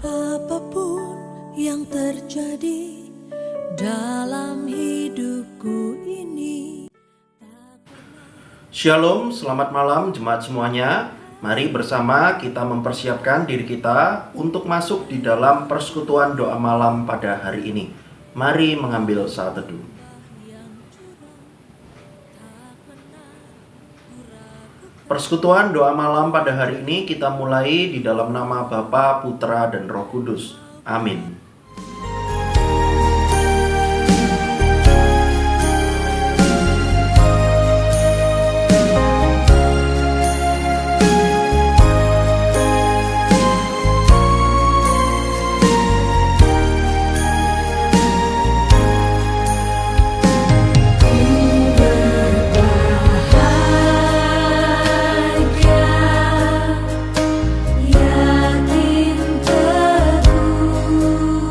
Apapun yang terjadi dalam hidupku ini. Shalom, selamat malam jemaat semuanya. Mari bersama kita mempersiapkan diri kita untuk masuk di dalam persekutuan doa malam pada hari ini. Mari mengambil saat teduh. Persekutuan doa malam pada hari ini kita mulai di dalam nama Bapa, Putra, dan Roh Kudus. Amin. Yakin teguh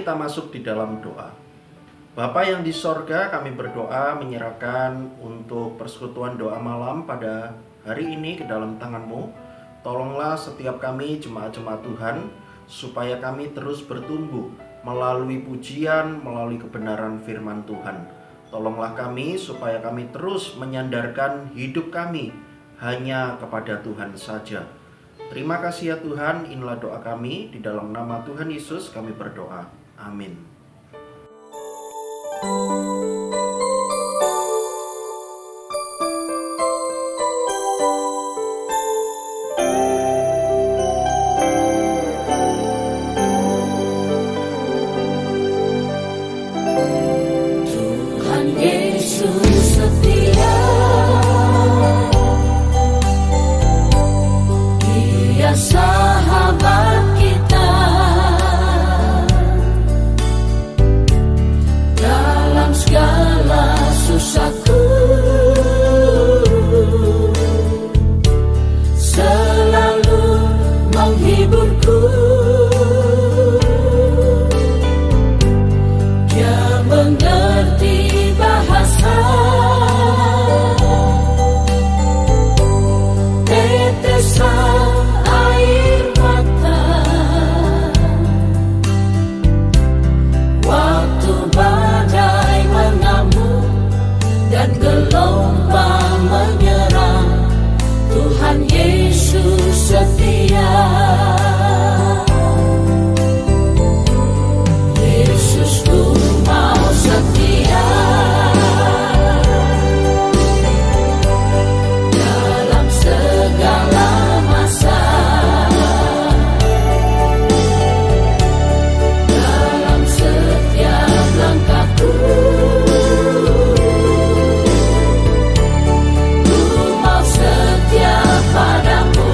kita masuk di dalam doa. Bapa yang di sorga, kami berdoa menyerahkan untuk persekutuan doa malam pada hari ini ke dalam tangan-Mu. Tolonglah setiap kami jemaat-jemaat Tuhan, supaya kami terus bertumbuh melalui pujian, melalui kebenaran firman Tuhan. Tolonglah kami supaya kami terus menyandarkan hidup kami hanya kepada Tuhan saja. Terima kasih ya Tuhan, inilah doa kami, di dalam nama Tuhan Yesus kami berdoa. Amin. Tuhan Yesus setia, Dia sahabat kita dalam segala susahku, selalu menghiburku. Dia mengerti bahasa tetesan air mata waktu badai mengamuk dan gelombang menyerang. Tuhan Yesus setia. Yesusku mau setia dalam segala masa, dalam setiap langkahku. Ku mau setia padamu.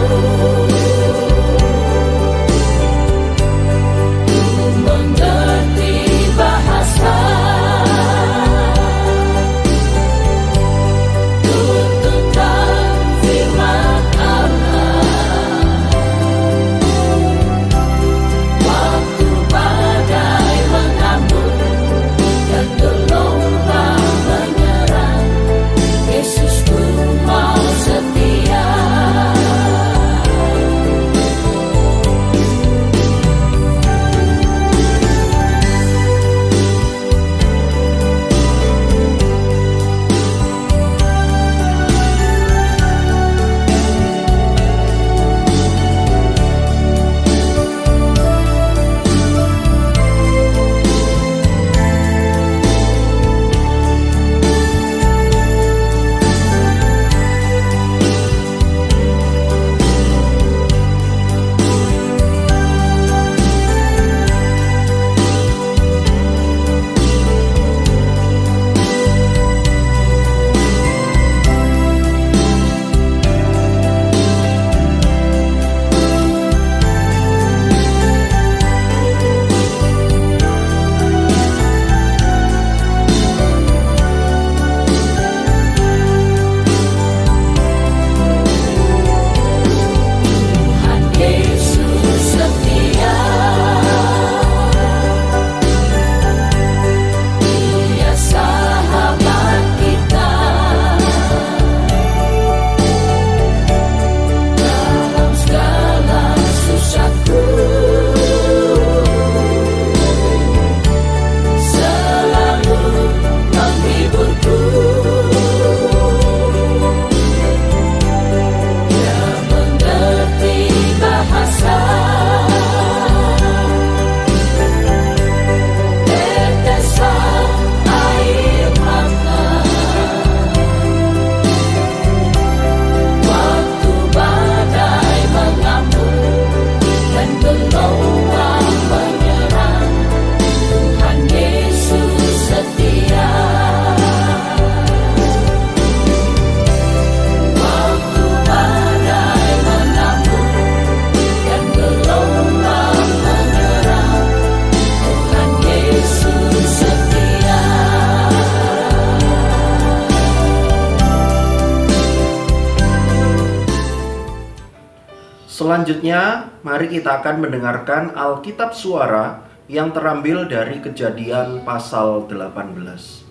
Ku mengerti bahasa tuntutan firman Allah. Waktu badai mengamuk dan gelombang menyerang, Yesusku mau setia. Tuhan Yesus setia, Dia sahabat kita dalam segala susahku, selalu menghiburku. Dia mengerti bahasa tetesan air mata waktu badai mengamuk dan gelombang menyerang. Tuhan Yesus setia. Waktu badai mengamuk dan gelombang menyerang, Tuhan Yesus setia. Selanjutnya, mari kita akan mendengarkan Alkitab Suara yang terambil dari Kejadian pasal 18.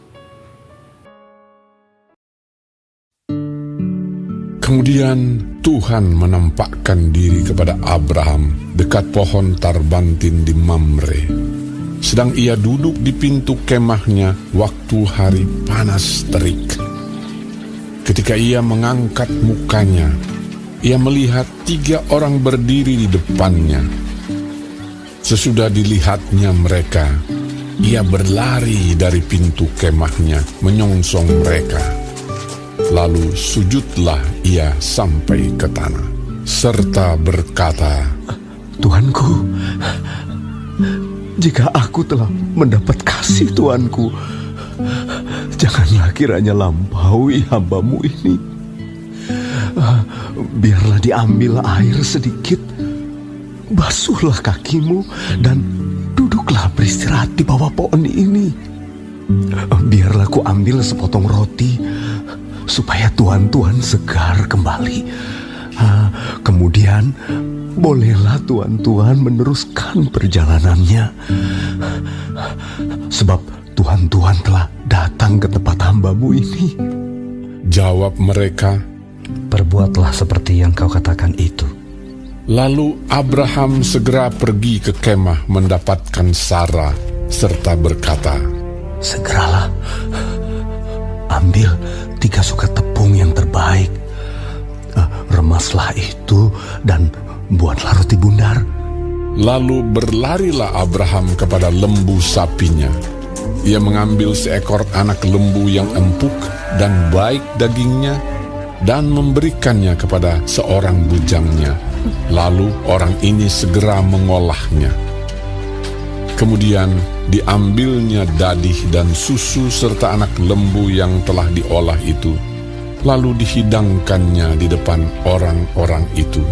Kemudian Tuhan menampakkan diri kepada Abraham dekat pohon tarbantin di Mamre, sedang ia duduk di pintu kemahnya waktu hari panas terik. Ketika ia mengangkat mukanya, ia melihat 3 orang berdiri di depannya. Sesudah dilihatnya mereka, ia berlari dari pintu kemahnya menyongsong mereka. Lalu sujudlah ia sampai ke tanah, serta berkata, Tuanku, jika aku telah mendapat kasih Tuanku, janganlah kiranya lampaui hamba-Mu ini. Biarlah diambil air sedikit, basuhlah kakimu, dan duduklah beristirahat di bawah pohon ini. Biarlah ku ambil sepotong roti, supaya Tuhan segar kembali. Kemudian bolehlah Tuhan meneruskan perjalanannya, sebab Tuhan telah datang ke tempat hamba-Mu ini. Jawab mereka, perbuatlah seperti yang kau katakan itu. Lalu Abraham segera pergi ke kemah mendapatkan Sarah, serta berkata, Segeralah, ambil 3 sukat tepung yang terbaik, remaslah itu dan buatlah roti bundar. Lalu berlarilah Abraham kepada lembu sapinya. Ia mengambil seekor anak lembu yang empuk dan baik dagingnya, dan memberikannya kepada seorang bujangnya. Lalu orang ini segera mengolahnya. Kemudian diambilnya dadih dan susu serta anak lembu yang telah diolah itu, lalu dihidangkannya di depan orang-orang itu.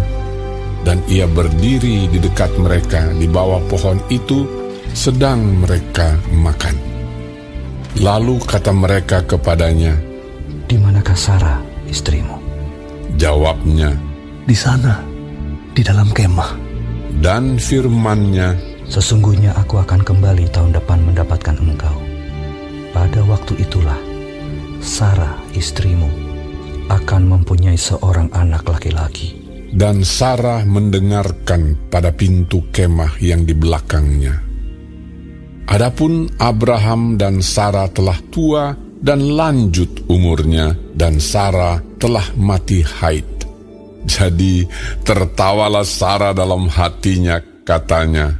Dan ia berdiri di dekat mereka di bawah pohon itu, sedang mereka makan. Lalu kata mereka kepadanya, Di manakah Sarah, istrimu? Jawabnya, Di sana, di dalam kemah. dan firman-Nya, Sesungguhnya aku akan kembali tahun depan mendapatkan engkau. Pada waktu itulah Sarah, istrimu, akan mempunyai seorang anak laki-laki. dan Sarah mendengarkan pada pintu kemah yang di belakangnya. Adapun Abraham dan Sarah telah tua dan lanjut umurnya, dan Sarah telah mati haid. Jadi tertawalah Sarah dalam hatinya, katanya,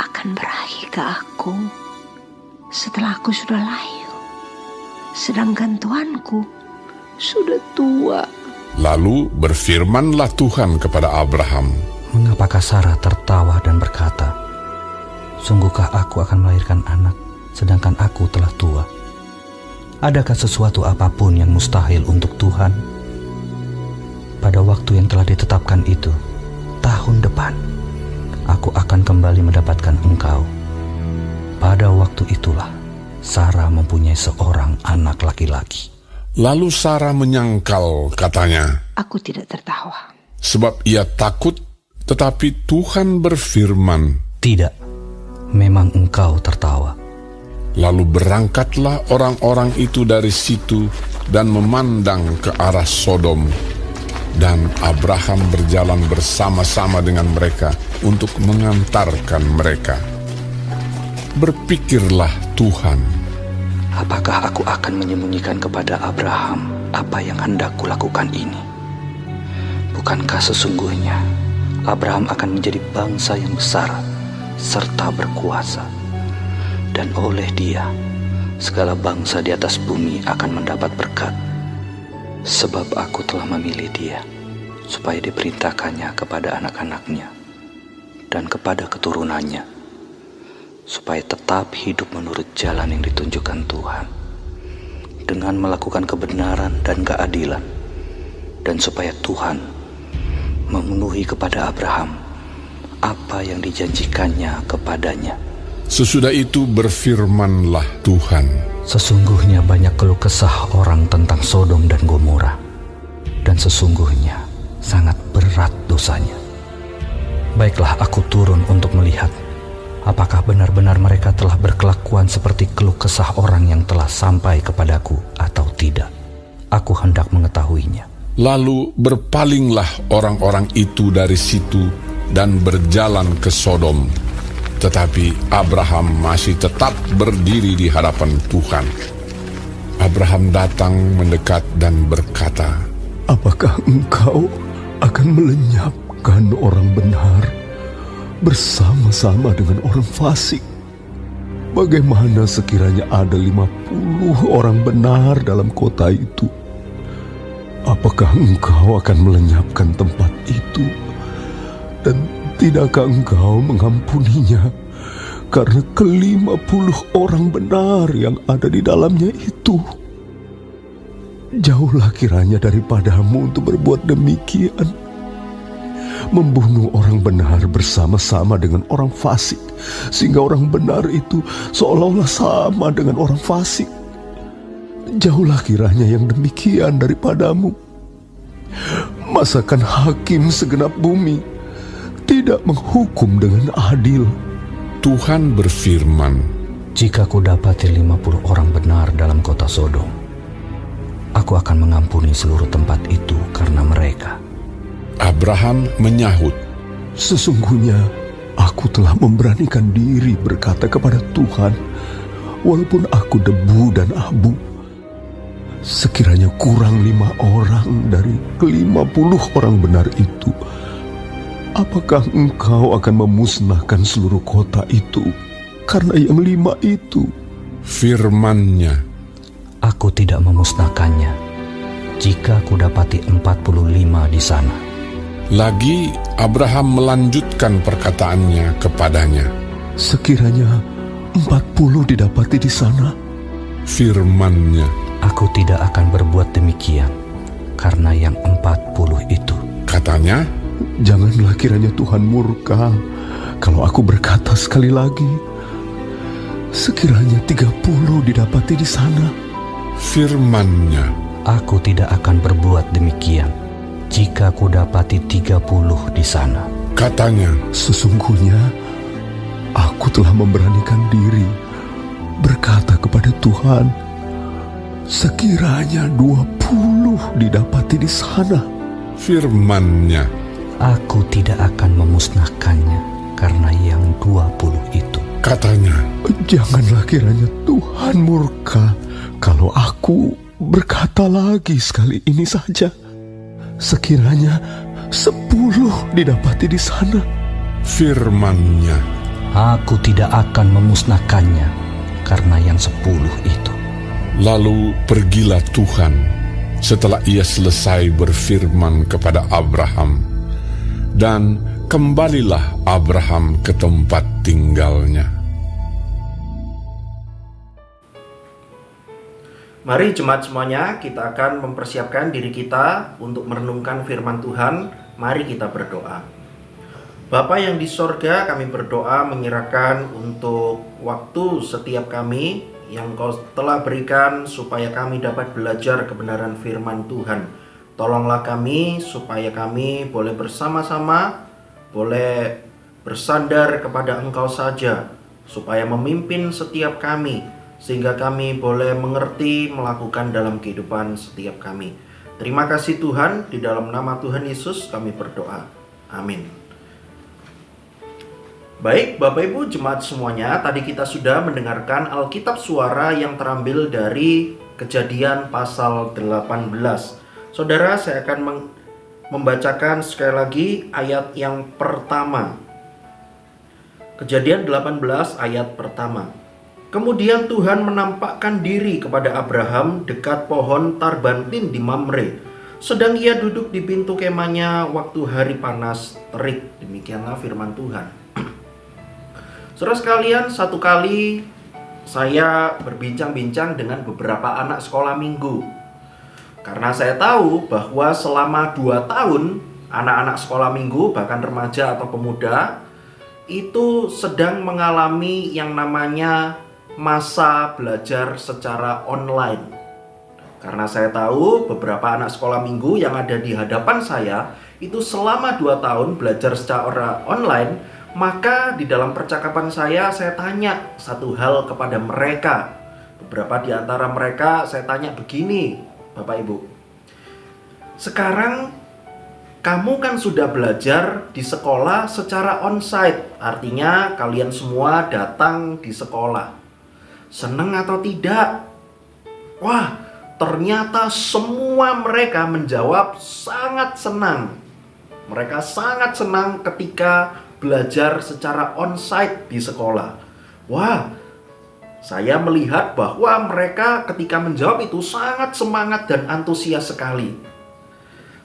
Akan berakhir ke aku setelah aku sudah layu, sedangkan tuanku sudah tua. Lalu berfirmanlah Tuhan kepada Abraham, Mengapakah Sarah tertawa dan berkata, Sungguhkah aku akan melahirkan anak, sedangkan aku telah tua? Adakah sesuatu apapun yang mustahil untuk Tuhan? Pada waktu yang telah ditetapkan itu, tahun depan, aku akan kembali mendapatkan engkau. Pada waktu itulah, Sarah mempunyai seorang anak laki-laki. Lalu Sarah menyangkal, katanya, Aku tidak tertawa. sebab ia takut, tetapi Tuhan berfirman, Tidak, memang engkau tertawa. Lalu berangkatlah orang-orang itu dari situ dan memandang ke arah Sodom. Dan Abraham berjalan bersama-sama dengan mereka untuk mengantarkan mereka. Berpikirlah Tuhan, Apakah aku akan menyembunyikan kepada Abraham apa yang hendak kulakukan ini? Bukankah sesungguhnya Abraham akan menjadi bangsa yang besar serta berkuasa, dan oleh dia segala bangsa di atas bumi akan mendapat berkat. Sebab aku telah memilih dia supaya diperintahkannya kepada anak-anaknya dan kepada keturunannya, supaya tetap hidup menurut jalan yang ditunjukkan Tuhan, dengan melakukan kebenaran dan keadilan, dan supaya Tuhan memenuhi kepada Abraham apa yang dijanjikannya kepadanya. sesudah itu berfirmanlah Tuhan, Sesungguhnya banyak keluh kesah orang tentang Sodom dan Gomora, dan sesungguhnya sangat berat dosanya. Baiklah, aku turun untuk melihat Apakah benar-benar mereka telah berkelakuan seperti keluh kesah orang yang telah sampai kepadaku atau tidak? Aku hendak mengetahuinya. Lalu berpalinglah orang-orang itu dari situ dan berjalan ke Sodom. Tetapi Abraham masih tetap berdiri di hadapan Tuhan. Abraham datang mendekat dan berkata, Apakah engkau akan melenyapkan orang benar bersama-sama dengan orang fasik? Bagaimana sekiranya ada 50 orang benar dalam kota itu? Apakah engkau akan melenyapkan tempat itu? Dan tidakkah engkau mengampuninya karena ke-50 orang benar yang ada di dalamnya itu? Jauhlah kiranya daripadamu untuk berbuat demikian, membunuh orang benar bersama-sama dengan orang fasik, sehingga orang benar itu seolah-olah sama dengan orang fasik. Jauhlah kiranya yang demikian daripadamu. Masakan hakim segenap bumi tidak menghukum dengan adil? Tuhan berfirman, Jika kudapati 50 orang benar dalam kota Sodom, aku akan mengampuni seluruh tempat itu karena mereka. Abraham menyahut, Sesungguhnya aku telah memberanikan diri berkata kepada Tuhan, walaupun aku debu dan abu, sekiranya kurang 5 orang dari ke-50 orang benar itu, apakah engkau akan memusnahkan seluruh kota itu karena yang 5 itu? firman-Nya, Aku tidak memusnahkannya jika kudapati 45 di sana. Lagi Abraham melanjutkan perkataannya kepadanya, Sekiranya 40 didapati di sana, firman-Nya, Aku tidak akan berbuat demikian karena yang 40 itu. katanya, janganlah kiranya Tuhan murka kalau aku berkata sekali lagi, sekiranya 30 didapati di sana. firman-Nya, Aku tidak akan berbuat demikian jika kudapati 30 di sana. katanya, Sesungguhnya aku telah memberanikan diri berkata kepada Tuhan, sekiranya 20 didapati di sana. firman-Nya, Aku tidak akan memusnahkannya karena yang 20 itu. katanya, Janganlah kiranya Tuhan murka kalau aku berkata lagi sekali ini saja, sekiranya 10 didapati di sana. firman-Nya, Aku tidak akan memusnahkannya karena yang 10 itu. Lalu pergilah Tuhan setelah ia selesai berfirman kepada Abraham, dan kembalilah Abraham ke tempat tinggalnya. Mari jemaat semuanya, kita akan mempersiapkan diri kita untuk merenungkan firman Tuhan. Mari kita berdoa. Bapa yang di sorga, kami berdoa menyerahkan untuk waktu setiap kami yang Kau telah berikan supaya kami dapat belajar kebenaran firman Tuhan. Tolonglah kami supaya kami boleh bersama-sama, boleh bersandar kepada Engkau saja, supaya memimpin setiap kami, sehingga kami boleh mengerti melakukan dalam kehidupan setiap kami. Terima kasih Tuhan, di dalam nama Tuhan Yesus kami berdoa. Amin. Baik, Bapak Ibu jemaat semuanya, tadi kita sudah mendengarkan Alkitab Suara yang terambil dari Kejadian pasal 18. Saudara, saya akan membacakan sekali lagi ayat yang pertama. Kejadian 18 ayat pertama. Kemudian Tuhan menampakkan diri kepada Abraham dekat pohon tarbantin di Mamre, sedang ia duduk di pintu kemahnya waktu hari panas terik. Demikianlah firman Tuhan. Saudara sekalian, satu kali saya berbincang-bincang dengan beberapa anak sekolah minggu. Karena saya tahu bahwa selama 2 tahun anak-anak sekolah minggu, bahkan remaja atau pemuda, itu sedang mengalami yang namanya masa belajar secara online. Karena saya tahu beberapa anak sekolah minggu yang ada di hadapan saya itu selama 2 tahun belajar secara online, Maka di dalam percakapan saya tanya satu hal kepada mereka. Beberapa di antara mereka saya tanya begini, Bapak Ibu. Sekarang kamu kan sudah belajar di sekolah secara onsite. Artinya kalian semua datang di sekolah. Senang atau tidak? Wah, ternyata semua mereka menjawab sangat senang. Mereka sangat senang ketika belajar secara onsite di sekolah. Wah, saya melihat bahwa mereka ketika menjawab itu sangat semangat dan antusias sekali.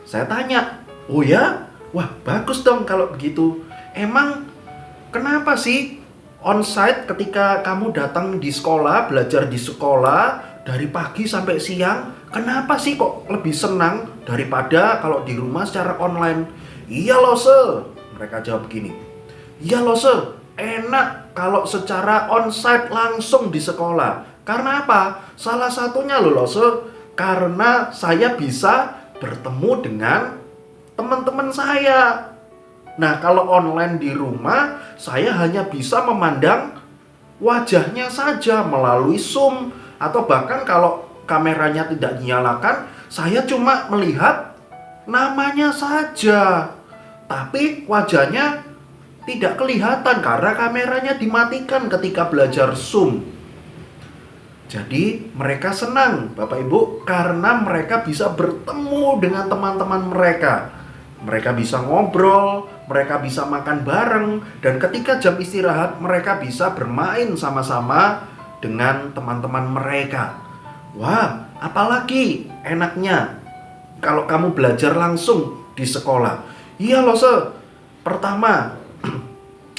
Saya tanya, oh ya? Wah, bagus dong kalau begitu. Emang kenapa sih onsite ketika kamu datang di sekolah, belajar di sekolah dari pagi sampai siang? Kenapa sih kok lebih senang daripada kalau di rumah secara online? Iya loh, Sir. Mereka jawab begini. Iya loh, Sir. Enak kalau secara onsite langsung di sekolah. Karena apa? Salah satunya loh, Sir. Karena saya bisa bertemu dengan teman-teman saya. Nah, kalau online di rumah, saya hanya bisa memandang wajahnya saja melalui Zoom. Atau bahkan kalau kameranya tidak dinyalakan, saya cuma melihat namanya saja. Tapi wajahnya tidak kelihatan karena kameranya dimatikan ketika belajar Zoom. Jadi mereka senang, Bapak Ibu, karena mereka bisa bertemu dengan teman-teman mereka. Mereka bisa ngobrol, mereka bisa makan bareng, dan ketika jam istirahat mereka bisa bermain sama-sama dengan teman-teman mereka. Wah, apalagi enaknya kalau kamu belajar langsung di sekolah. Iya loh, Sir. Pertama,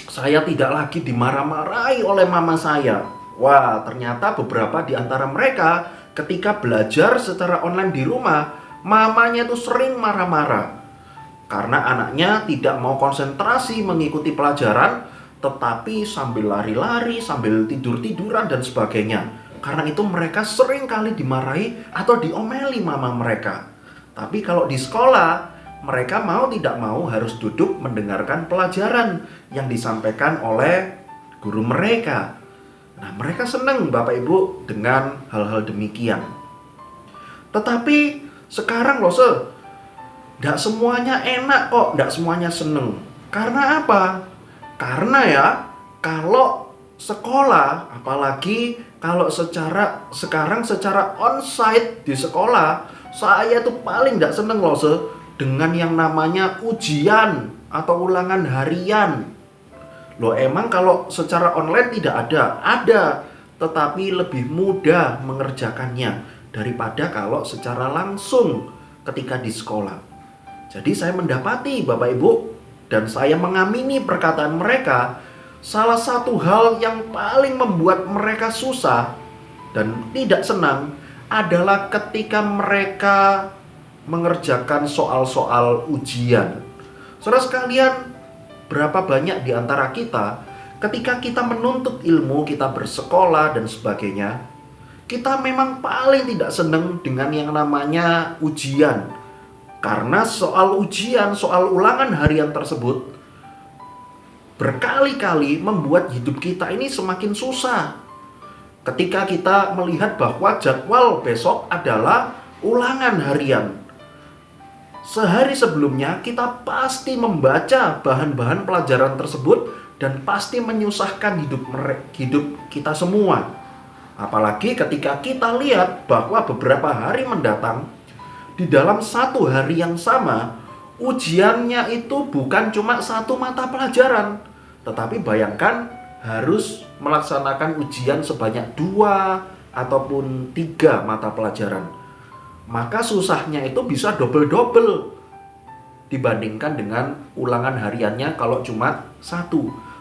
saya tidak lagi dimarah-marahi oleh mama saya. Wah, ternyata beberapa di antara mereka ketika belajar secara online di rumah, mamanya itu sering marah-marah. Karena anaknya tidak mau konsentrasi mengikuti pelajaran, tetapi sambil lari-lari, sambil tidur-tiduran dan sebagainya. Karena itu mereka sering kali dimarahi atau diomeli mama mereka. Tapi kalau di sekolah, mereka mau tidak mau harus duduk mendengarkan pelajaran yang disampaikan oleh guru mereka. Nah, mereka senang Bapak Ibu dengan hal-hal demikian. Tetapi sekarang loh, Sir, tidak semuanya enak kok, tidak semuanya senang. Karena apa? Karena ya, kalau sekolah, apalagi kalau sekarang secara onsite di sekolah, saya tuh paling tidak senang loh, Sir, dengan yang namanya ujian atau ulangan harian. Loh, emang kalau secara online tidak ada? Ada, tetapi lebih mudah mengerjakannya daripada kalau secara langsung ketika di sekolah. Jadi saya mendapati Bapak Ibu, dan saya mengamini perkataan mereka, salah satu hal yang paling membuat mereka susah dan tidak senang adalah ketika mereka mengerjakan soal-soal ujian. Saudara sekalian, berapa banyak di antara kita ketika kita menuntut ilmu, kita bersekolah dan sebagainya, kita memang paling tidak senang dengan yang namanya ujian. Karena soal ujian, soal ulangan harian tersebut berkali-kali membuat hidup kita ini semakin susah. Ketika kita melihat bahwa jadwal besok adalah ulangan harian, sehari sebelumnya kita pasti membaca bahan-bahan pelajaran tersebut dan pasti menyusahkan hidup kita semua. Apalagi ketika kita lihat bahwa beberapa hari mendatang, di dalam satu hari yang sama, ujiannya itu bukan cuma satu mata pelajaran, tetapi bayangkan harus melaksanakan ujian sebanyak 2 ataupun 3 mata pelajaran. Maka susahnya itu bisa double-double dibandingkan dengan ulangan hariannya kalau cuma 1.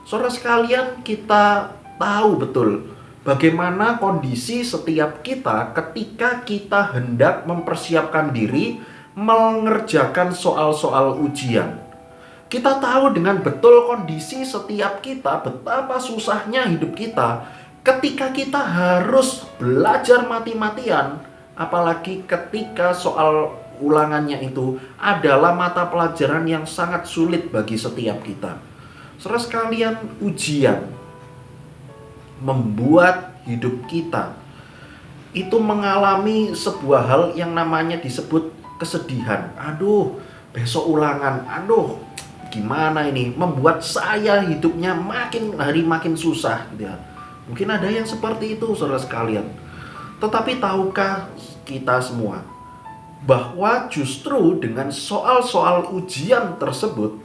Saudara sekalian, kita tahu betul bagaimana kondisi setiap kita ketika kita hendak mempersiapkan diri mengerjakan soal-soal ujian. Kita tahu dengan betul kondisi setiap kita, betapa susahnya hidup kita ketika kita harus belajar mati-matian, apalagi ketika soal ulangannya itu adalah mata pelajaran yang sangat sulit bagi setiap kita. Saudara sekalian, ujian membuat hidup kita itu mengalami sebuah hal yang namanya disebut kesedihan. Aduh, besok ulangan. Aduh, gimana ini? Membuat saya hidupnya makin hari makin susah gitu ya. Mungkin ada yang seperti itu, saudara sekalian. Tetapi tahukah kita semua bahwa justru dengan soal-soal ujian tersebut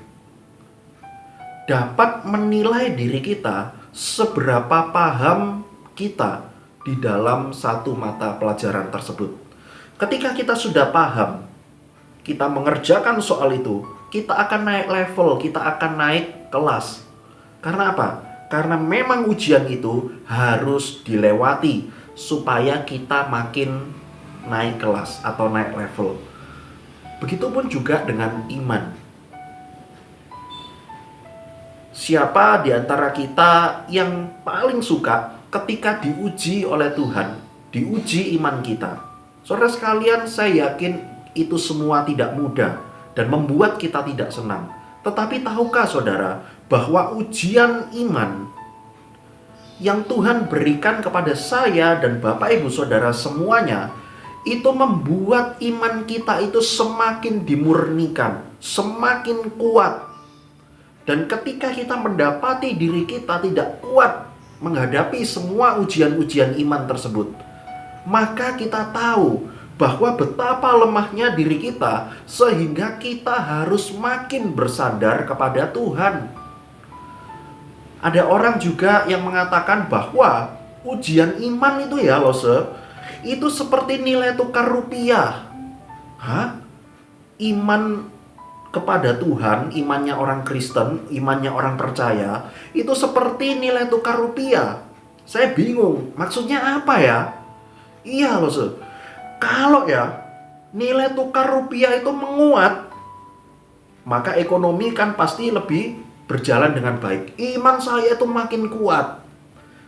dapat menilai diri kita seberapa paham kita di dalam satu mata pelajaran tersebut. Ketika kita sudah paham, kita mengerjakan soal itu, kita akan naik level, kita akan naik kelas. Karena apa? Karena memang ujian itu harus dilewati supaya kita makin naik kelas atau naik level. Begitupun juga dengan iman. Siapa di antara kita yang paling suka ketika diuji oleh Tuhan, diuji iman kita? Saudara sekalian, saya yakin itu semua tidak mudah dan membuat kita tidak senang. Tetapi tahukah saudara bahwa ujian iman yang Tuhan berikan kepada saya dan Bapak Ibu Saudara semuanya, itu membuat iman kita itu semakin dimurnikan, semakin kuat. Dan ketika kita mendapati diri kita tidak kuat menghadapi semua ujian-ujian iman tersebut, maka kita tahu bahwa betapa lemahnya diri kita sehingga kita harus makin bersandar kepada Tuhan. Ada orang juga yang mengatakan bahwa ujian iman itu ya itu seperti nilai tukar rupiah. Iman kepada Tuhan, imannya orang Kristen, imannya orang percaya, itu seperti nilai tukar rupiah. Saya bingung, maksudnya apa ya? Iya kalau ya nilai tukar rupiah itu menguat, maka ekonomi kan pasti lebih berjalan dengan baik. Iman saya itu makin kuat.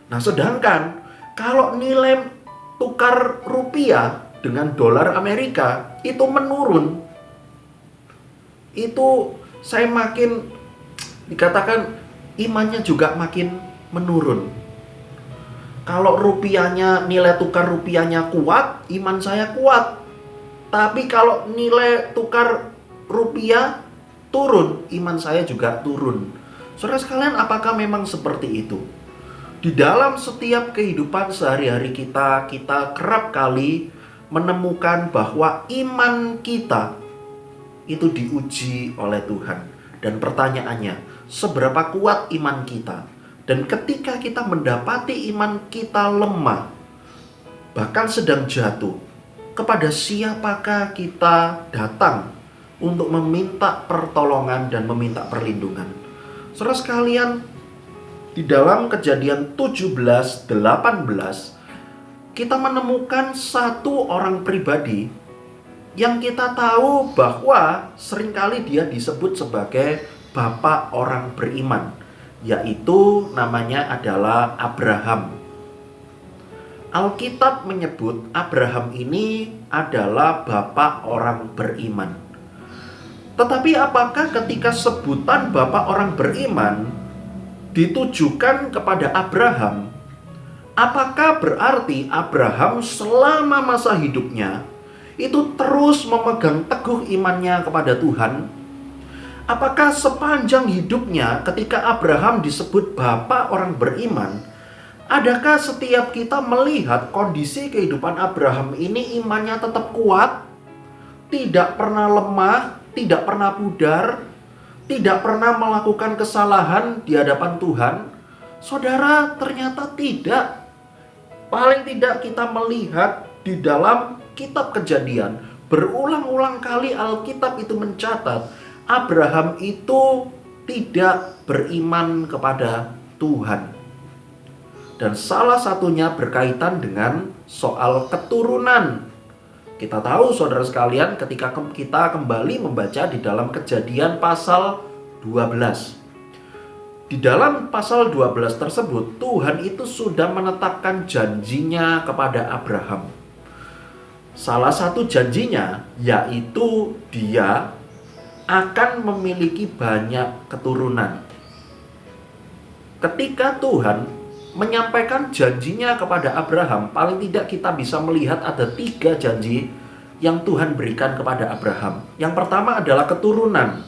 Nah, sedangkan kalau nilai tukar rupiah dengan dolar Amerika itu menurun, itu saya makin dikatakan imannya juga makin menurun. Kalau rupiahnya, nilai tukar rupiahnya kuat, iman saya kuat. Tapi kalau nilai tukar rupiah turun, iman saya juga turun. Saudara sekalian, apakah memang seperti itu? Di dalam setiap kehidupan sehari-hari kita kerap kali menemukan bahwa iman kita itu diuji oleh Tuhan. Dan pertanyaannya, seberapa kuat iman kita? Dan ketika kita mendapati iman kita lemah, bahkan sedang jatuh, kepada siapakah kita datang untuk meminta pertolongan dan meminta perlindungan? Saudara sekalian, di dalam Kejadian 17:18, kita menemukan satu orang pribadi yang kita tahu bahwa seringkali dia disebut sebagai bapak orang beriman, yaitu namanya adalah Abraham. Alkitab menyebut Abraham ini adalah bapak orang beriman. Tetapi apakah ketika sebutan bapak orang beriman ditujukan kepada Abraham, apakah berarti Abraham selama masa hidupnya itu terus memegang teguh imannya kepada Tuhan? Apakah sepanjang hidupnya ketika Abraham disebut bapak orang beriman, adakah setiap kita melihat kondisi kehidupan Abraham ini imannya tetap kuat, tidak pernah lemah, tidak pernah pudar, tidak pernah melakukan kesalahan di hadapan Tuhan? Saudara, ternyata tidak. Paling tidak kita melihat di dalam kitab Kejadian, berulang-ulang kali Alkitab itu mencatat Abraham itu tidak beriman kepada Tuhan. Dan salah satunya berkaitan dengan soal keturunan. Kita tahu saudara sekalian ketika kita kembali membaca di dalam Kejadian pasal 12. Di dalam pasal 12 tersebut, Tuhan itu sudah menetapkan janjinya kepada Abraham. Salah satu janjinya yaitu dia akan memiliki banyak keturunan. ketika Tuhan menyampaikan janjinya kepada Abraham, paling tidak kita bisa melihat ada 3 janji yang Tuhan berikan kepada Abraham. Yang pertama adalah keturunan.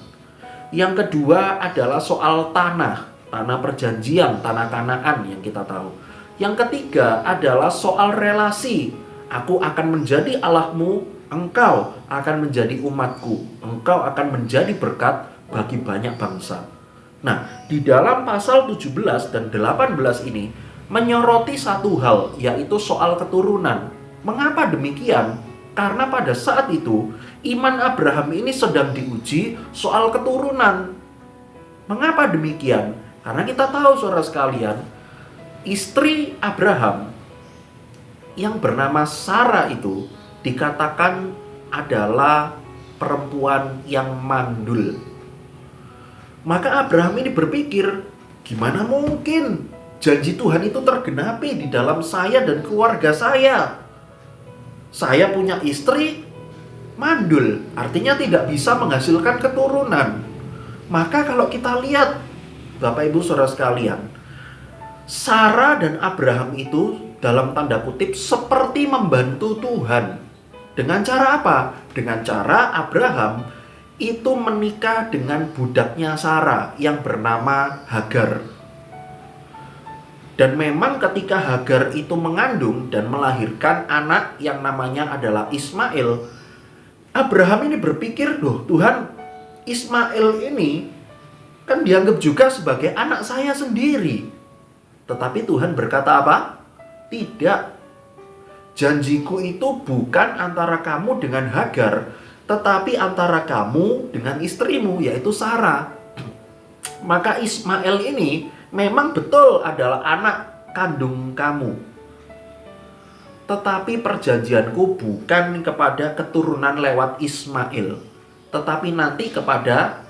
Yang kedua adalah soal tanah perjanjian, tanah Kanaan yang kita tahu. Yang ketiga adalah soal relasi. Aku akan menjadi Allahmu, engkau akan menjadi umatku. Engkau akan menjadi berkat bagi banyak bangsa. Nah, di dalam pasal 17 dan 18 ini menyoroti satu hal, yaitu soal keturunan. Mengapa demikian? Karena pada saat itu iman Abraham ini sedang diuji soal keturunan. Mengapa demikian? Karena kita tahu saudara sekalian, istri Abraham yang bernama Sarah itu dikatakan adalah perempuan yang mandul. Maka Abraham ini berpikir, gimana mungkin janji Tuhan itu tergenapi di dalam saya dan keluarga saya? Saya punya istri mandul, artinya tidak bisa menghasilkan keturunan. Maka kalau kita lihat, Bapak Ibu Saudara sekalian, Sarah dan Abraham itu dalam tanda kutip seperti membantu Tuhan. Dengan cara apa? Dengan cara Abraham itu menikah dengan budaknya Sarah yang bernama Hagar. Dan memang ketika Hagar itu mengandung dan melahirkan anak yang namanya adalah Ismail, Abraham ini berpikir, loh Tuhan, Ismail ini kan dianggap juga sebagai anak saya sendiri. Tetapi Tuhan berkata apa? Tidak. Janjiku itu bukan antara kamu dengan Hagar, tetapi antara kamu dengan istrimu, yaitu Sarah. Maka Ismail ini memang betul adalah anak kandung kamu. Tetapi perjanjianku bukan kepada keturunan lewat Ismail, tetapi nanti kepada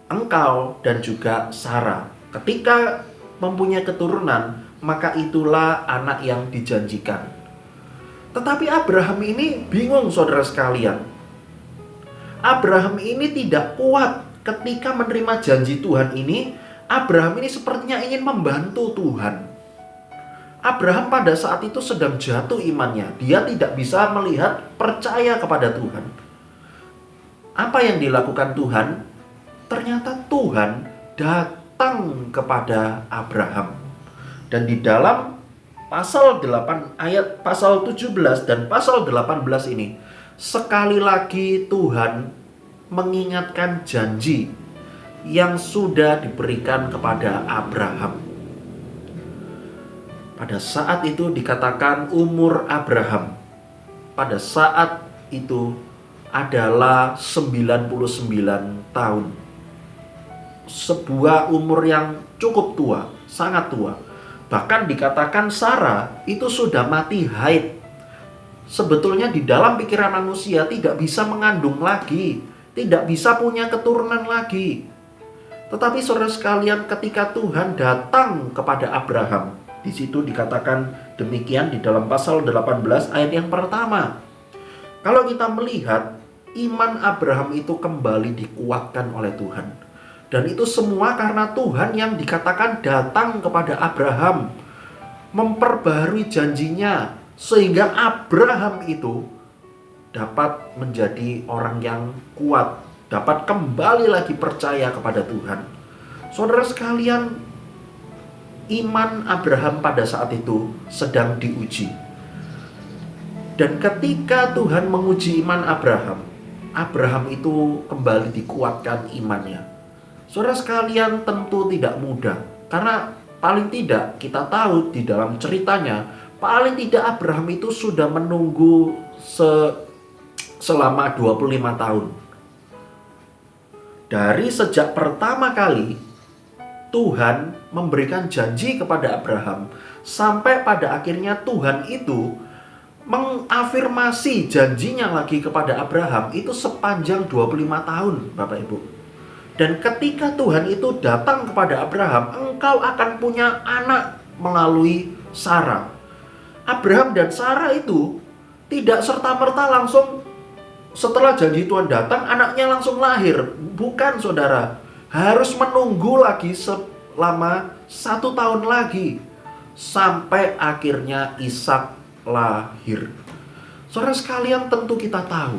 engkau dan juga Sarah. Ketika mempunyai keturunan, maka itulah anak yang dijanjikan. Tetapi Abraham ini bingung saudara sekalian. Abraham ini tidak kuat ketika menerima janji Tuhan ini. Abraham ini sepertinya ingin membantu Tuhan. Abraham pada saat itu sedang jatuh imannya. Dia tidak bisa melihat, percaya kepada Tuhan. Apa yang dilakukan Tuhan? Ternyata Tuhan datang kepada Abraham. Dan di dalam pasal 8 ayat pasal 17 dan pasal 18 ini, sekali lagi Tuhan mengingatkan janji yang sudah diberikan kepada Abraham. Pada saat itu dikatakan umur Abraham pada saat itu adalah 99 tahun. Sebuah umur yang cukup tua, sangat tua. Bahkan dikatakan Sarah itu sudah mati haid. Sebetulnya di dalam pikiran manusia tidak bisa mengandung lagi, tidak bisa punya keturunan lagi. Tetapi saudara sekalian, ketika Tuhan datang kepada Abraham, di situ dikatakan demikian di dalam pasal 18 ayat yang pertama. Kalau kita melihat, iman Abraham itu kembali dikuatkan oleh Tuhan. Dan itu semua karena Tuhan yang dikatakan datang kepada Abraham, memperbarui janjinya, sehingga Abraham itu dapat menjadi orang yang kuat, dapat kembali lagi percaya kepada Tuhan. Saudara sekalian, iman Abraham pada saat itu sedang diuji. Dan ketika Tuhan menguji iman Abraham, Abraham itu kembali dikuatkan imannya. Saudara sekalian, tentu tidak mudah. Karena paling tidak kita tahu di dalam ceritanya, paling tidak Abraham itu sudah menunggu selama 25 tahun. Dari sejak pertama kali Tuhan memberikan janji kepada Abraham, sampai pada akhirnya Tuhan itu mengafirmasi janjinya lagi kepada Abraham, itu sepanjang 25 tahun Bapak Ibu. Dan ketika Tuhan itu datang kepada Abraham, engkau akan punya anak melalui Sarah. Abraham dan Sarah itu tidak serta-merta langsung setelah janji Tuhan datang, anaknya langsung lahir. Bukan saudara, harus menunggu lagi lama, 1 tahun lagi, sampai akhirnya Ishak lahir. Saudara sekalian, tentu kita tahu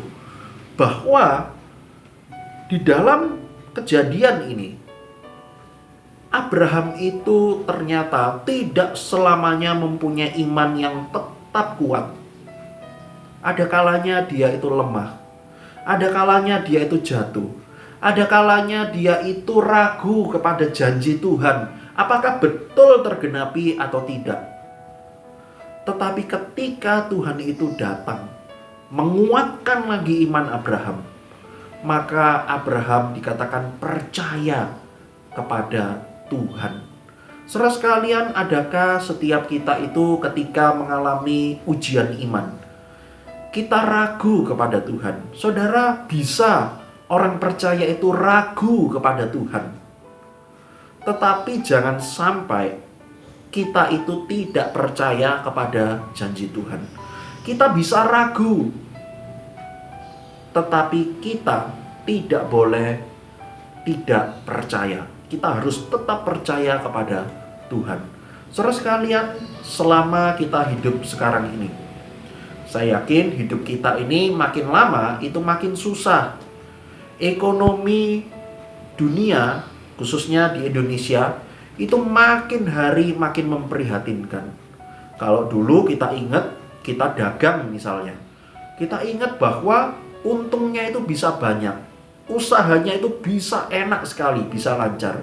bahwa di dalam kejadian ini Abraham itu ternyata tidak selamanya mempunyai iman yang tetap kuat. Ada kalanya dia itu lemah, ada kalanya dia itu jatuh, ada kalanya dia itu ragu kepada janji Tuhan, apakah betul tergenapi atau tidak. Tetapi ketika Tuhan itu datang menguatkan lagi iman Abraham, maka Abraham dikatakan percaya kepada Tuhan. Saudara sekalian, adakah setiap kita itu ketika mengalami ujian iman, kita ragu kepada Tuhan? Saudara, bisa orang percaya itu ragu kepada Tuhan. Tetapi jangan sampai kita itu tidak percaya kepada janji Tuhan. Kita bisa ragu, tetapi kita tidak boleh tidak percaya. Kita harus tetap percaya kepada Tuhan. Saudara sekalian, selama kita hidup sekarang ini, saya yakin hidup kita ini makin lama itu makin susah. Ekonomi dunia, khususnya di Indonesia, itu makin hari makin memprihatinkan. Kalau dulu kita ingat, kita dagang misalnya, kita ingat bahwa untungnya itu bisa banyak, usahanya itu bisa enak sekali, bisa lancar.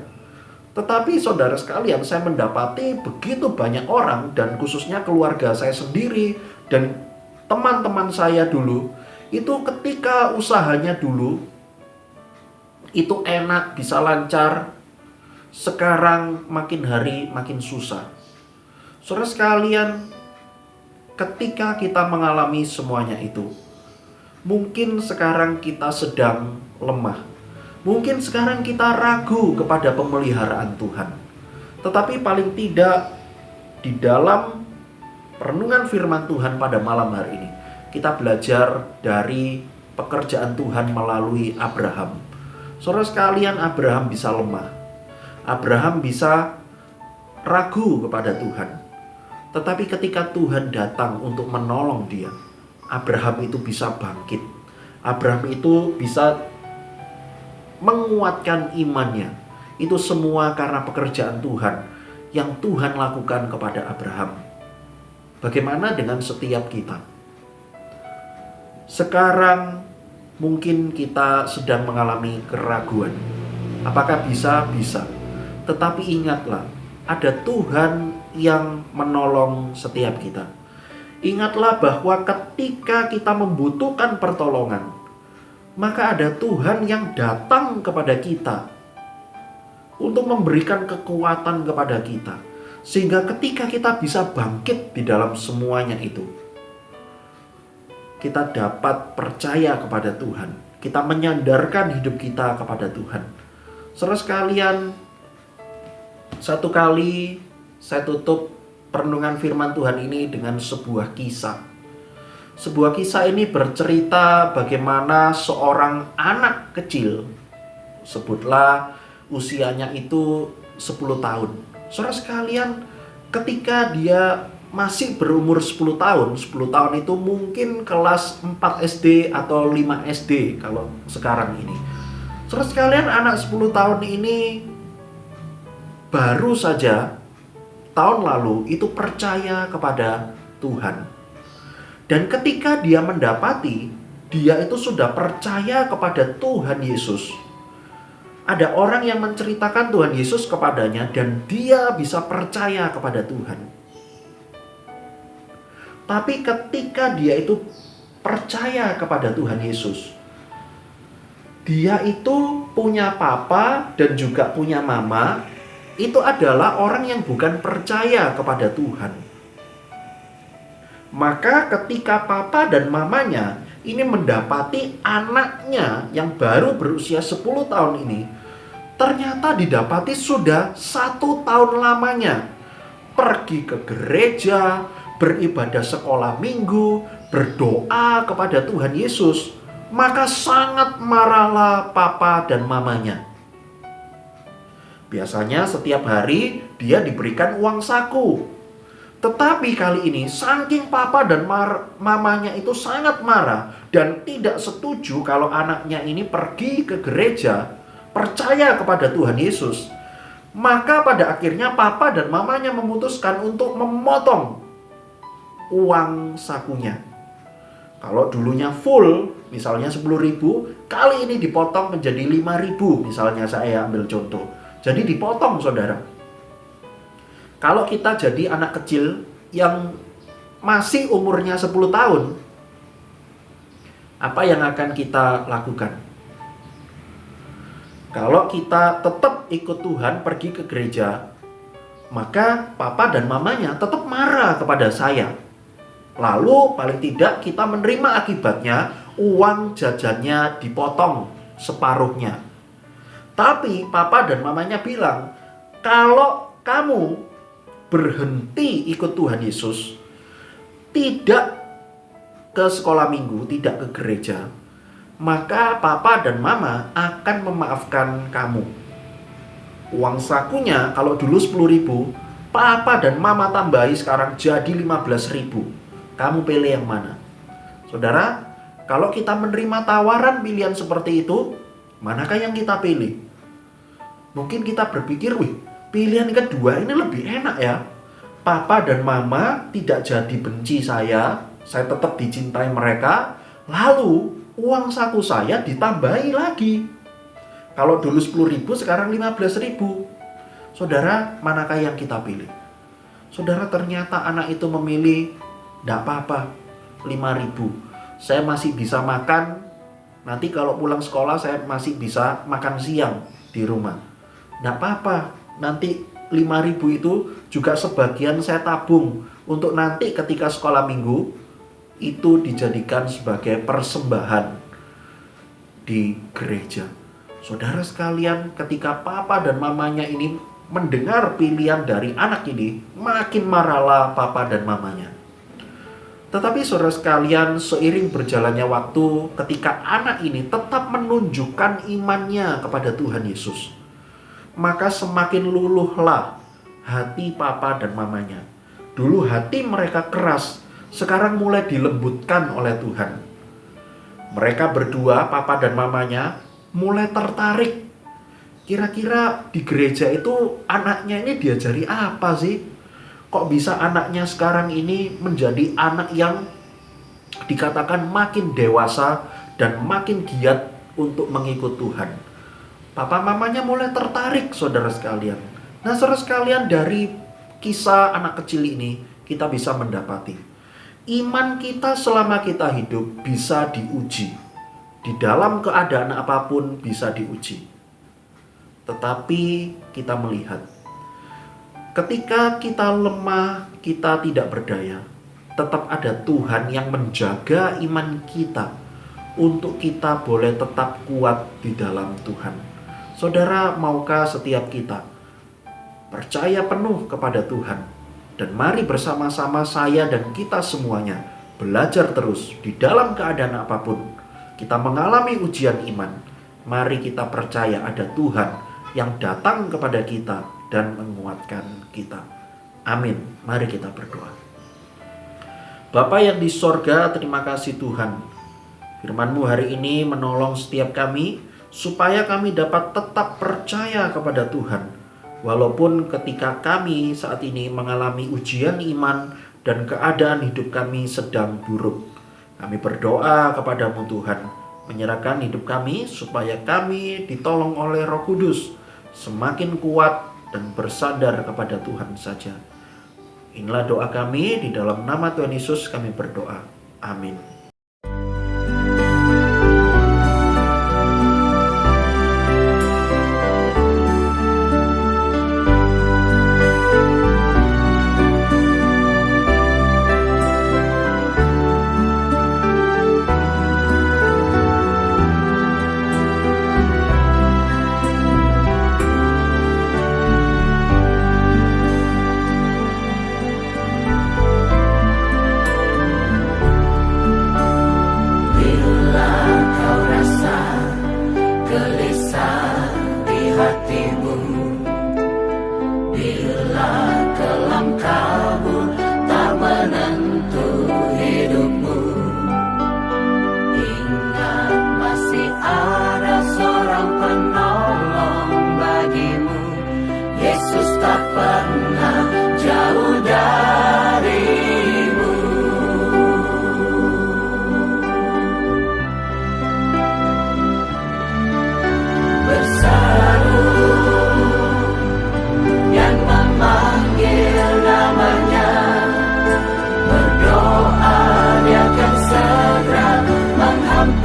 Tetapi saudara sekalian, saya mendapati begitu banyak orang, dan khususnya keluarga saya sendiri dan teman-teman saya dulu, itu ketika usahanya dulu itu enak, bisa lancar, sekarang makin hari makin susah. Saudara sekalian, ketika kita mengalami semuanya itu, mungkin sekarang kita sedang lemah. Mungkin sekarang kita ragu kepada pemeliharaan Tuhan. Tetapi paling tidak di dalam renungan firman Tuhan pada malam hari ini, kita belajar dari pekerjaan Tuhan melalui Abraham. Saudara sekalian, Abraham bisa lemah. Abraham bisa ragu kepada Tuhan. Tetapi ketika Tuhan datang untuk menolong dia, Abraham itu bisa bangkit. Abraham itu bisa menguatkan imannya. Itu semua karena pekerjaan Tuhan yang Tuhan lakukan kepada Abraham. Bagaimana dengan setiap kita? Sekarang mungkin kita sedang mengalami keraguan. Apakah bisa? Bisa. Tetapi ingatlah, ada Tuhan yang menolong setiap kita. Ingatlah bahwa ketika kita membutuhkan pertolongan, maka ada Tuhan yang datang kepada kita untuk memberikan kekuatan kepada kita, sehingga ketika kita bisa bangkit di dalam semuanya itu, kita dapat percaya kepada Tuhan. Kita menyandarkan hidup kita kepada Tuhan. Saudara sekalian, satu kali saya tutup perenungan firman Tuhan ini dengan sebuah kisah. Sebuah kisah ini bercerita bagaimana seorang anak kecil, sebutlah usianya itu 10 tahun. Saudara sekalian, ketika dia masih berumur 10 tahun, 10 tahun itu mungkin kelas 4 SD atau 5 SD kalau sekarang ini. Saudara sekalian, anak 10 tahun ini baru saja tahun lalu itu percaya kepada Tuhan. Dan ketika dia mendapati dia itu sudah percaya kepada Tuhan Yesus, ada orang yang menceritakan Tuhan Yesus kepadanya dan dia bisa percaya kepada Tuhan. Tapi ketika dia itu percaya kepada Tuhan Yesus, dia itu punya papa dan juga punya mama, itu adalah orang yang bukan percaya kepada Tuhan. Maka ketika papa dan mamanya ini mendapati anaknya yang baru berusia 10 tahun ini, ternyata didapati sudah 1 tahun lamanya pergi ke gereja, beribadah sekolah minggu, berdoa kepada Tuhan Yesus, maka sangat marahlah papa dan mamanya. Biasanya setiap hari dia diberikan uang saku. Tetapi kali ini saking papa dan mamanya itu sangat marah dan tidak setuju kalau anaknya ini pergi ke gereja, percaya kepada Tuhan Yesus, maka pada akhirnya papa dan mamanya memutuskan untuk memotong uang sakunya. Kalau dulunya full, misalnya 10.000, kali ini dipotong menjadi 5.000, misalnya saya ambil contoh. Jadi dipotong, saudara. Kalau kita jadi anak kecil yang masih umurnya 10 tahun, apa yang akan kita lakukan? Kalau kita tetap ikut Tuhan pergi ke gereja, maka papa dan mamanya tetap marah kepada saya. Lalu paling tidak kita menerima akibatnya, uang jajannya dipotong separuhnya. Tapi papa dan mamanya bilang, kalau kamu berhenti ikut Tuhan Yesus, tidak ke sekolah minggu, tidak ke gereja, maka papa dan mama akan memaafkan kamu. Uang sakunya kalau dulu 10.000, papa dan mama tambahi sekarang jadi 15.000. Kamu pilih yang mana? Saudara, kalau kita menerima tawaran pilihan seperti itu, manakah yang kita pilih? Mungkin kita berpikir, pilihan kedua ini lebih enak ya. Papa dan mama tidak jadi benci saya tetap dicintai mereka, lalu uang saku saya ditambahi lagi. Kalau dulu 10.000, sekarang 15.000. Saudara, manakah yang kita pilih? Saudara, ternyata anak itu memilih, tidak apa-apa, 5.000. Saya masih bisa makan, nanti kalau pulang sekolah saya masih bisa makan siang di rumah. Tidak apa-apa, nanti 5.000 itu juga sebagian saya tabung untuk nanti ketika sekolah minggu itu dijadikan sebagai persembahan di gereja. Saudara sekalian, ketika papa dan mamanya ini mendengar pilihan dari anak ini, makin marahlah papa dan mamanya. Tetapi saudara sekalian, seiring berjalannya waktu, ketika anak ini tetap menunjukkan imannya kepada Tuhan Yesus, maka semakin luluhlah hati papa dan mamanya. Dulu hati mereka keras, sekarang mulai dilembutkan oleh Tuhan. Mereka berdua, papa dan mamanya, mulai tertarik. Kira-kira di gereja itu anaknya ini diajari apa sih? Kok bisa anaknya sekarang ini menjadi anak yang dikatakan makin dewasa dan makin giat untuk mengikut Tuhan? Papa mamanya mulai tertarik, saudara sekalian. Nah, saudara sekalian, dari kisah anak kecil ini kita bisa mendapati iman kita selama kita hidup bisa diuji. Di dalam keadaan apapun bisa diuji. Tetapi kita melihat ketika kita lemah, kita tidak berdaya, tetap ada Tuhan yang menjaga iman kita untuk kita boleh tetap kuat di dalam Tuhan. Saudara, maukah setiap kita percaya penuh kepada Tuhan? Dan mari bersama-sama saya dan kita semuanya belajar terus di dalam keadaan apapun. Kita mengalami ujian iman, mari kita percaya ada Tuhan yang datang kepada kita dan menguatkan kita. Amin. Mari kita berdoa. Bapa yang di sorga, terima kasih Tuhan. Firman-Mu hari ini menolong setiap kami, supaya kami dapat tetap percaya kepada Tuhan. Walaupun ketika kami saat ini mengalami ujian iman dan keadaan hidup kami sedang buruk. Kami berdoa kepada-Mu Tuhan, menyerahkan hidup kami supaya kami ditolong oleh Roh Kudus, semakin kuat dan bersandar kepada Tuhan saja. Inilah doa kami, di dalam nama Tuhan Yesus kami berdoa. Amin.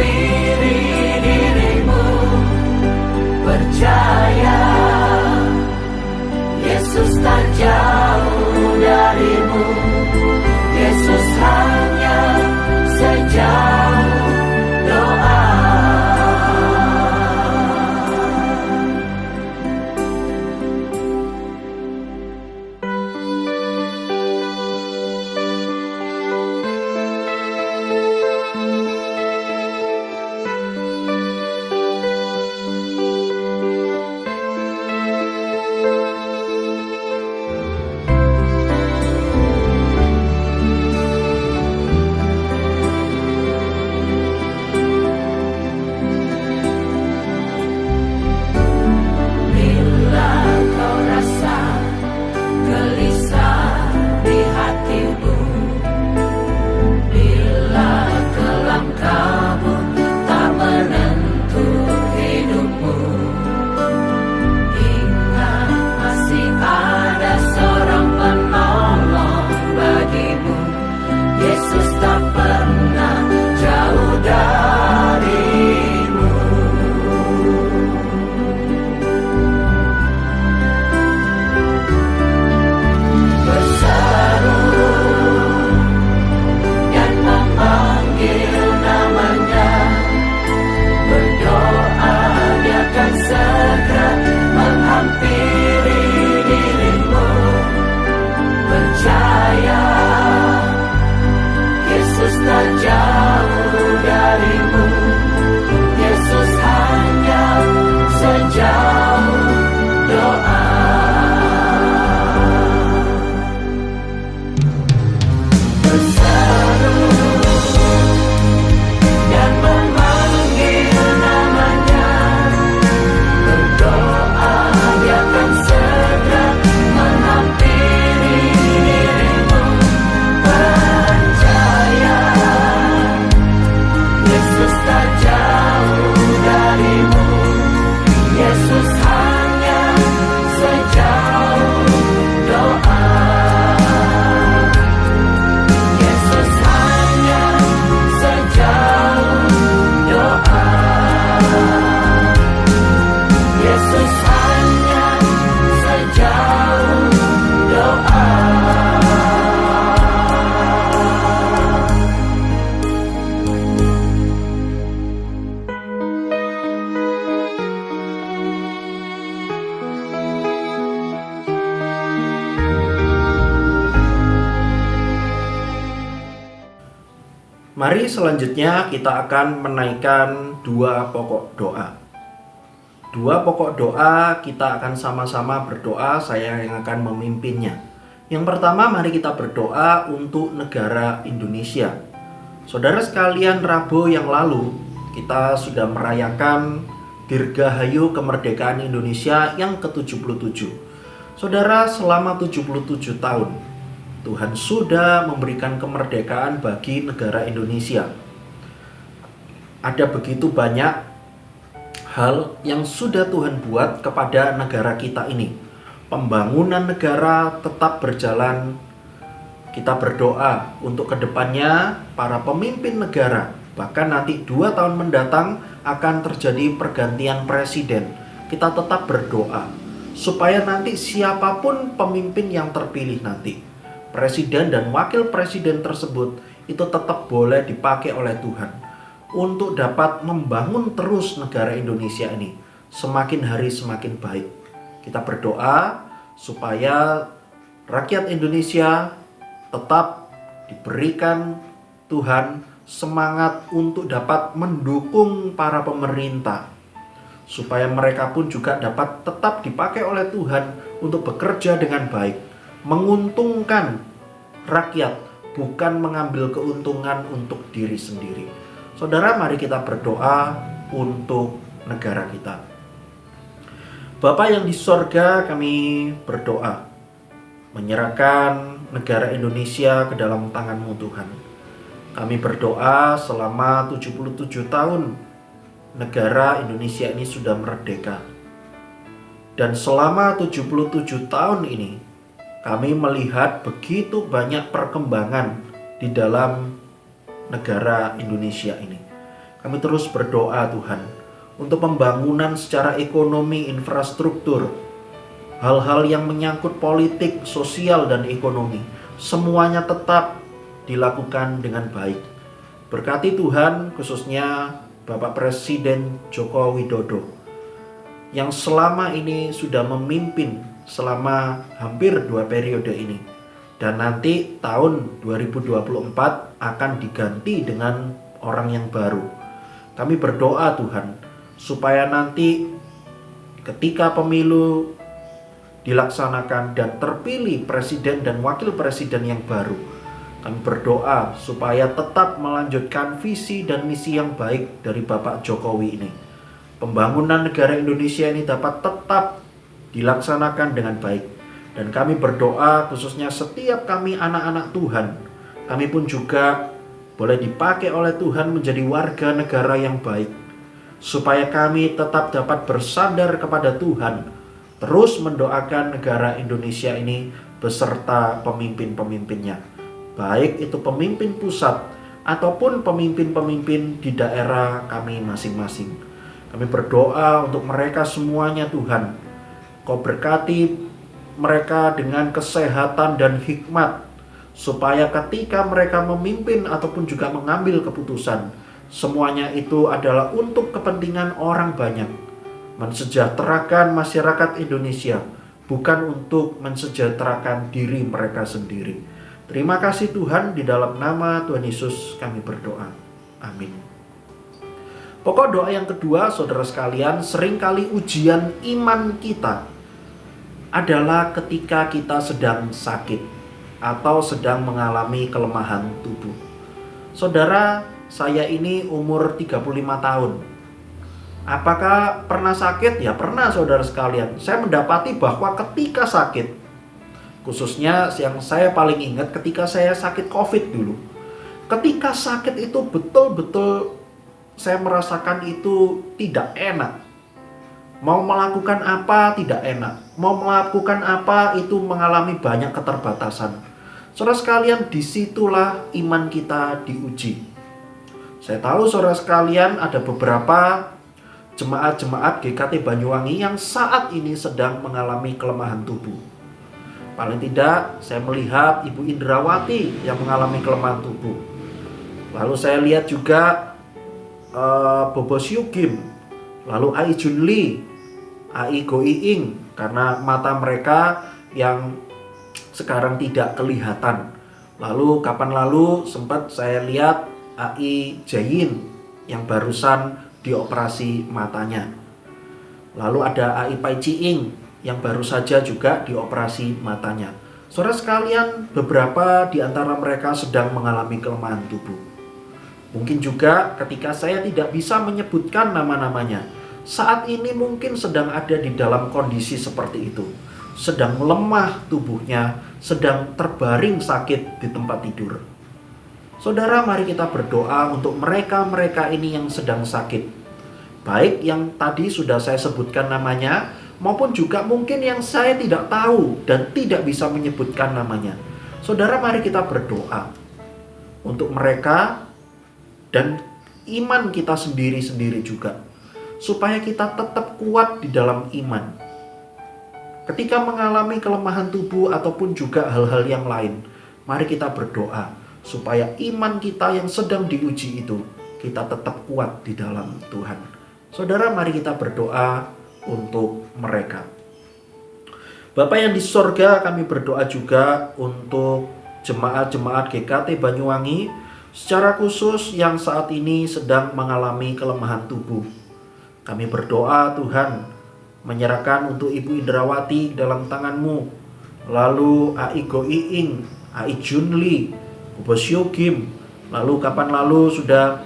menghampiri dirimu. Percaya, Yesus tak jauh darimu. Yesus hanya sejauh doa. Mari selanjutnya kita akan menaikkan dua pokok doa. Dua pokok doa kita akan sama-sama berdoa, saya yang akan memimpinnya. Yang pertama, mari kita berdoa untuk negara Indonesia. Saudara sekalian, Rabu yang lalu kita sudah merayakan Dirgahayu Kemerdekaan Indonesia yang ke-77. Saudara, selama 77 tahun Tuhan sudah memberikan kemerdekaan bagi negara Indonesia. Ada begitu banyak hal yang sudah Tuhan buat kepada negara kita ini. Pembangunan negara tetap berjalan. Kita berdoa untuk kedepannya para pemimpin negara, bahkan nanti 2 tahun mendatang akan terjadi pergantian presiden. Kita tetap berdoa supaya nanti siapapun pemimpin yang terpilih nanti, presiden dan wakil presiden tersebut itu tetap boleh dipakai oleh Tuhan untuk dapat membangun terus negara Indonesia ini semakin hari semakin baik. Kita berdoa supaya rakyat Indonesia tetap diberikan Tuhan semangat untuk dapat mendukung para pemerintah, supaya mereka pun juga dapat tetap dipakai oleh Tuhan untuk bekerja dengan baik, menguntungkan rakyat, bukan mengambil keuntungan untuk diri sendiri. Saudara, mari kita berdoa untuk negara kita. Bapa yang di sorga, kami berdoa menyerahkan negara Indonesia ke dalam tangan-Mu Tuhan. Kami berdoa selama 77 tahun negara Indonesia ini sudah merdeka. Dan selama 77 tahun ini kami melihat begitu banyak perkembangan di dalam negara Indonesia ini. Kami terus berdoa Tuhan untuk pembangunan secara ekonomi, infrastruktur, hal-hal yang menyangkut politik, sosial, dan ekonomi. Semuanya tetap dilakukan dengan baik. Berkati Tuhan khususnya Bapak Presiden Joko Widodo yang selama ini sudah memimpin selama hampir 2 periode ini. Dan nanti tahun 2024 akan diganti dengan orang yang baru. Kami berdoa Tuhan supaya nanti ketika pemilu dilaksanakan dan terpilih presiden dan wakil presiden yang baru, kami berdoa supaya tetap melanjutkan visi dan misi yang baik dari Bapak Jokowi ini. Pembangunan negara Indonesia ini dapat tetap dilaksanakan dengan baik. Dan kami berdoa khususnya setiap kami anak-anak Tuhan, kami pun juga boleh dipakai oleh Tuhan menjadi warga negara yang baik, supaya kami tetap dapat bersandar kepada Tuhan, terus mendoakan negara Indonesia ini beserta pemimpin-pemimpinnya, baik itu pemimpin pusat ataupun pemimpin-pemimpin di daerah kami masing-masing. Kami berdoa untuk mereka semuanya Tuhan, Kau berkati mereka dengan kesehatan dan hikmat, supaya ketika mereka memimpin ataupun juga mengambil keputusan, semuanya itu adalah untuk kepentingan orang banyak, mensejahterakan masyarakat Indonesia, bukan untuk mensejahterakan diri mereka sendiri. Terima kasih Tuhan, di dalam nama Tuhan Yesus kami berdoa. Amin. Pokok doa yang kedua, saudara sekalian, seringkali ujian iman kita adalah ketika kita sedang sakit atau sedang mengalami kelemahan tubuh. Saudara, saya ini umur 35 tahun. Apakah pernah sakit? Ya pernah saudara sekalian. Saya mendapati bahwa ketika sakit, khususnya yang saya paling ingat ketika saya sakit COVID dulu. Ketika sakit itu betul-betul saya merasakan itu tidak enak. Mau melakukan apa tidak enak. Mau melakukan apa itu mengalami banyak keterbatasan. Saudara sekalian, disitulah iman kita diuji. Saya tahu saudara sekalian ada beberapa jemaat-jemaat GKT Banyuwangi yang saat ini sedang mengalami kelemahan tubuh. Paling tidak saya melihat Ibu Indrawati yang mengalami kelemahan tubuh. Lalu saya lihat juga Bobo Syugim, lalu Ai Junli, Ai Go Iing, karena mata mereka yang sekarang tidak kelihatan. Lalu kapan lalu sempat saya lihat Ai Jayin yang barusan dioperasi matanya. Lalu ada Ai Pai Ciing yang baru saja juga dioperasi matanya. Saudara sekalian, beberapa di antara mereka sedang mengalami kelemahan tubuh. Mungkin juga ketika saya tidak bisa menyebutkan nama-namanya, saat ini mungkin sedang ada di dalam kondisi seperti itu. Sedang lemah tubuhnya, sedang terbaring sakit di tempat tidur. Saudara, mari kita berdoa untuk mereka-mereka ini yang sedang sakit. Baik yang tadi sudah saya sebutkan namanya, maupun juga mungkin yang saya tidak tahu dan tidak bisa menyebutkan namanya. Saudara, mari kita berdoa untuk mereka dan iman kita sendiri-sendiri juga, supaya kita tetap kuat di dalam iman. Ketika mengalami kelemahan tubuh ataupun juga hal-hal yang lain, mari kita berdoa supaya iman kita yang sedang diuji itu, kita tetap kuat di dalam Tuhan. Saudara, mari kita berdoa untuk mereka. Bapa yang di sorga, kami berdoa juga untuk jemaat-jemaat GKT Banyuwangi, secara khusus yang saat ini sedang mengalami kelemahan tubuh. Kami berdoa Tuhan, menyerahkan untuk Ibu Indrawati dalam tangan-Mu, lalu Ai Go Iing, Ai Junli, Bobo Syugim, lalu kapan lalu sudah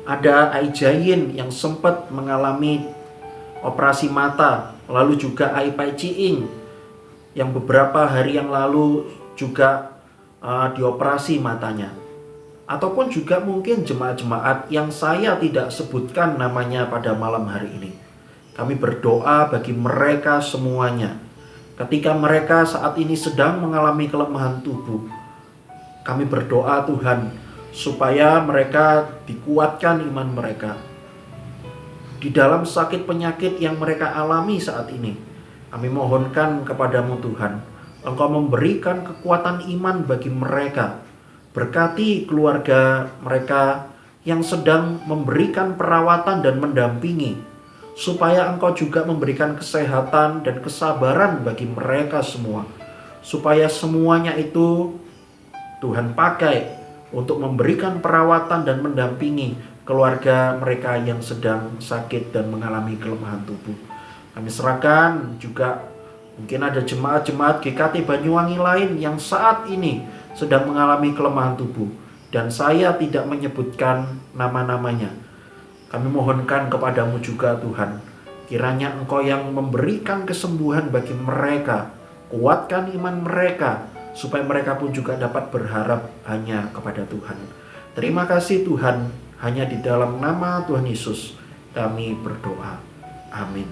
ada Ai Jayin yang sempat mengalami operasi mata, lalu juga Ai Pai Ciing yang beberapa hari yang lalu juga dioperasi matanya. Ataupun juga mungkin jemaat-jemaat yang saya tidak sebutkan namanya pada malam hari ini. Kami berdoa bagi mereka semuanya. Ketika mereka saat ini sedang mengalami kelemahan tubuh, kami berdoa Tuhan supaya mereka dikuatkan iman mereka di dalam sakit penyakit yang mereka alami saat ini. Kami mohonkan kepadamu Tuhan, Engkau memberikan kekuatan iman bagi mereka. Berkati keluarga mereka yang sedang memberikan perawatan dan mendampingi, supaya Engkau juga memberikan kesehatan dan kesabaran bagi mereka semua, supaya semuanya itu Tuhan pakai untuk memberikan perawatan dan mendampingi keluarga mereka yang sedang sakit dan mengalami kelemahan tubuh. Kami serahkan juga mungkin ada jemaat-jemaat GKT Banyuwangi lain yang saat ini sedang mengalami kelemahan tubuh, dan saya tidak menyebutkan nama-namanya. Kami mohonkan kepadamu juga Tuhan, kiranya Engkau yang memberikan kesembuhan bagi mereka, kuatkan iman mereka, supaya mereka pun juga dapat berharap hanya kepada Tuhan. Terima kasih Tuhan, hanya di dalam nama Tuhan Yesus kami berdoa. Amin.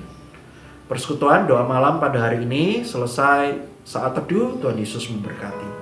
Persekutuan doa malam pada hari ini selesai. Saat teduh, Tuhan Yesus memberkati.